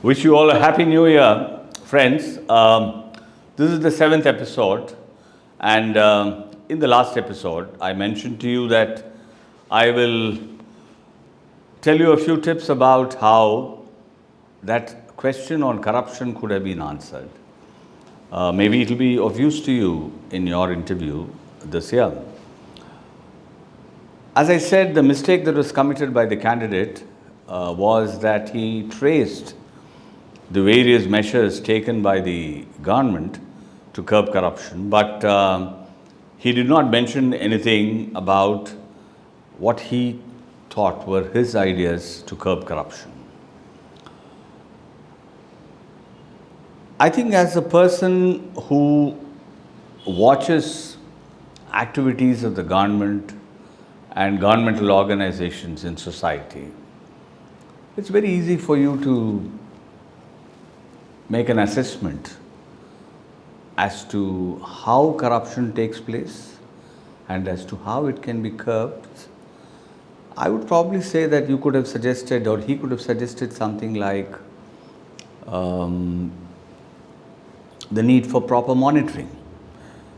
Wish you all a happy new year, friends. This is the 7th episode, and in the last episode, I mentioned to you that I will tell you a few tips about how that question on corruption could have been answered. Maybe it will be of use to you in your interview this year. As I said, the mistake that was committed by the candidate was that he traced the various measures taken by the government to curb corruption, but he did not mention anything about what he thought were his ideas to curb corruption. I think as a person who watches activities of the government and governmental organizations in society, it's very easy for you to make an assessment as to how corruption takes place and as to how it can be curbed. I would probably say that you could have suggested, or he could have suggested something like the need for proper monitoring.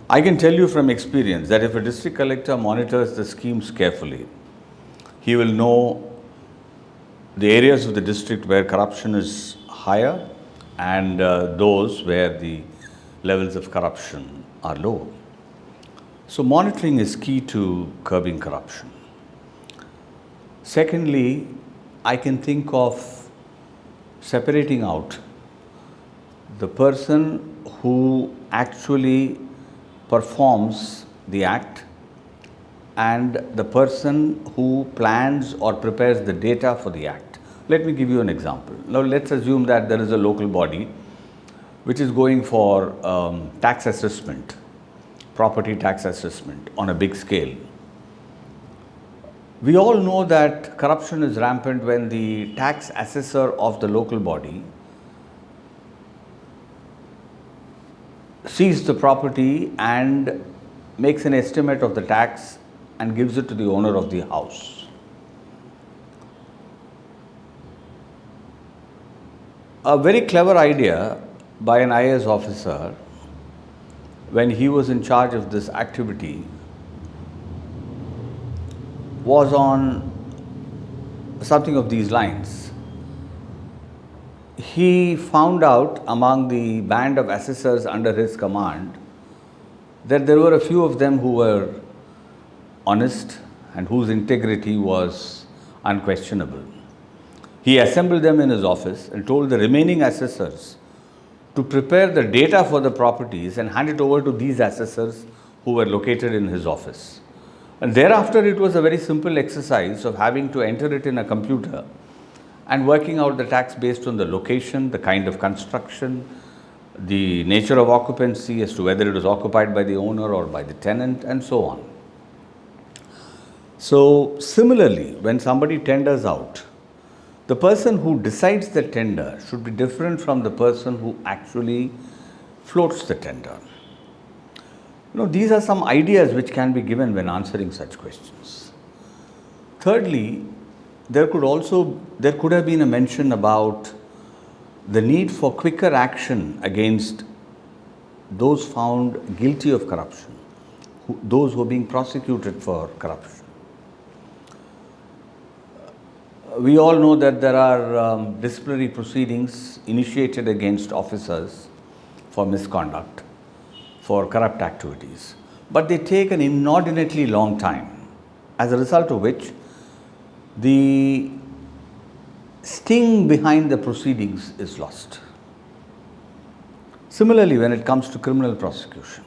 I can tell you from experience that if a district collector monitors the schemes carefully, he will know the areas of the district where corruption is higher and those where the levels of corruption are low. So monitoring is key to curbing corruption. Secondly, I can think of separating out the person who actually performs the act and the person who plans or prepares the data for the act. Let me give you an example. Now let's assume that there is a local body which is going for tax assessment, property tax assessment on a big scale. We all know that corruption is rampant when the tax assessor of the local body sees the property and makes an estimate of the tax and gives it to the owner of the house. A very clever idea by an IAS officer when he was in charge of this activity was on something of these lines. He found out among the band of assessors under his command that there were a few of them who were honest and whose integrity was unquestionable. He assembled them in his office and told the remaining assessors to prepare the data for the properties and hand it over to these assessors who were located in his office. And thereafter, it was a very simple exercise of having to enter it in a computer and working out the tax based on the location, the kind of construction, the nature of occupancy as to whether it was occupied by the owner or by the tenant, and so on. So similarly, when somebody tenders out, the person who decides the tender should be different from the person who actually floats the tender. These are some ideas which can be given when answering such questions. Thirdly, there could have been a mention about the need for quicker action against those found guilty of corruption, those who are being prosecuted for corruption. We all know that there are disciplinary proceedings initiated against officers for misconduct, for corrupt activities, but they take an inordinately long time, as a result of which the sting behind the proceedings is lost. Similarly, when it comes to criminal prosecution,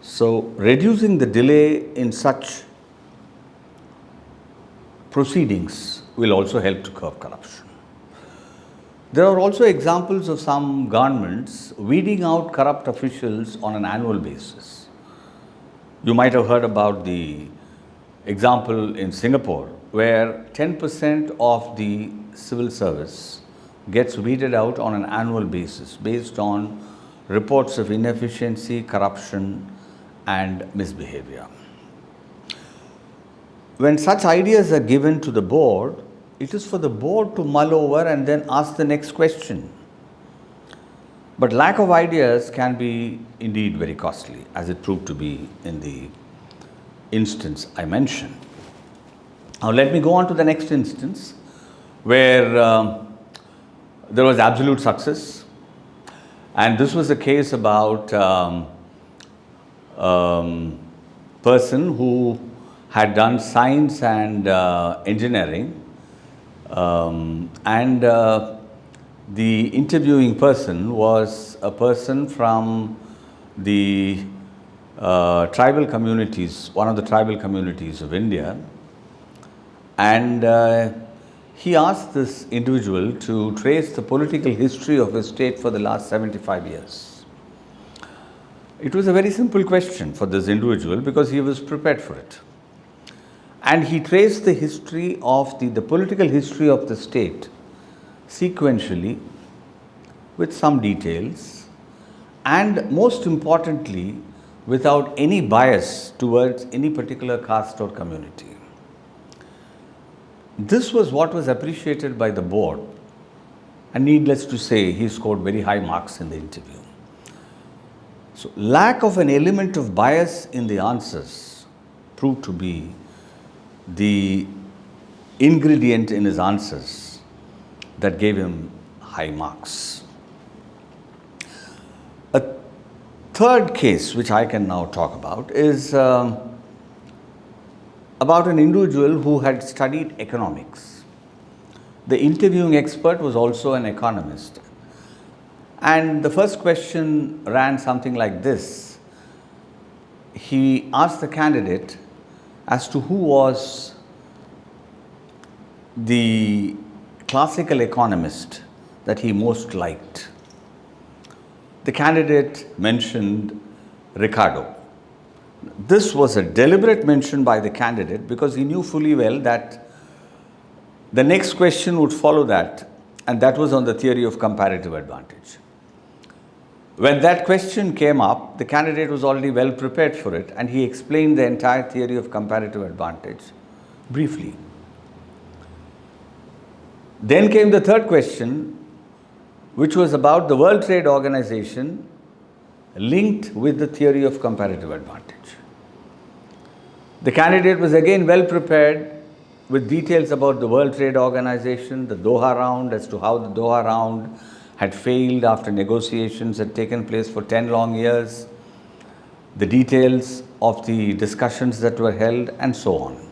so reducing the delay in such proceedings will also help to curb corruption. There are also examples of some governments weeding out corrupt officials on an annual basis. You might have heard about the example in Singapore, where 10% of the civil service gets weeded out on an annual basis based on reports of inefficiency, corruption, and misbehavior. When such ideas are given to the board, It is for the board to mull over and then ask the next question. But lack of ideas can be indeed very costly, as it proved to be in the instance I mentioned. Now let me go on to the next instance where there was absolute success, and this was a case about person who had done science and engineering, and the interviewing person was a person from the tribal communities, one of the tribal communities of India, and he asked this individual to trace the political history of his state for the last 75 years. It was a very simple question for this individual because he was prepared for it. And he traced the history of the political history of the state sequentially with some details, and most importantly, without any bias towards any particular caste or community. This was what was appreciated by the board, and needless to say, he scored very high marks in the interview. So, lack of an element of bias in the answers proved to be the ingredient in his answers that gave him high marks. A third case which I can now talk about is about an individual who had studied economics. The interviewing expert was also an economist. And the first question ran something like this. He asked the candidate as to who was the classical economist that he most liked. The candidate mentioned Ricardo. This was a deliberate mention by the candidate because he knew fully well that the next question would follow that, and that was on the theory of comparative advantage. When that question came up, the candidate was already well prepared for it, and he explained the entire theory of comparative advantage briefly. Then came the third question, which was about the World Trade Organization linked with the theory of comparative advantage. The candidate was again well prepared with details about the World Trade Organization, the Doha round, as to how the Doha round had failed after negotiations had taken place for 10 long years, the details of the discussions that were held, and so on.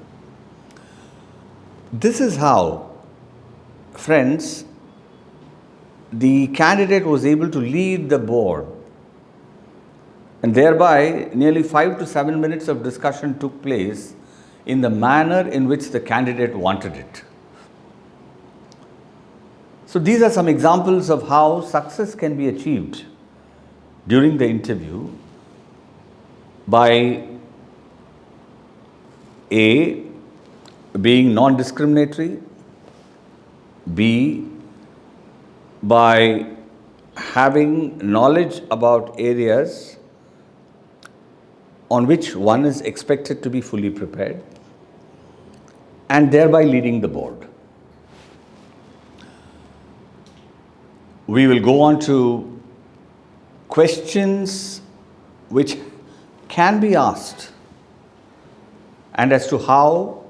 This is how, friends, the candidate was able to lead the board, and thereby nearly 5 to 7 minutes of discussion took place in the manner in which the candidate wanted it. So these are some examples of how success can be achieved during the interview by A, being non-discriminatory, B, by having knowledge about areas on which one is expected to be fully prepared, and thereby leading the board. We will go on to questions which can be asked, and as to how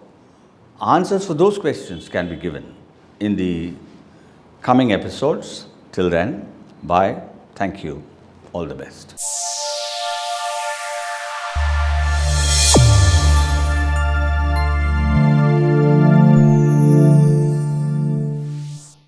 answers for those questions can be given in the coming episodes. Till then, bye, thank you, all the best.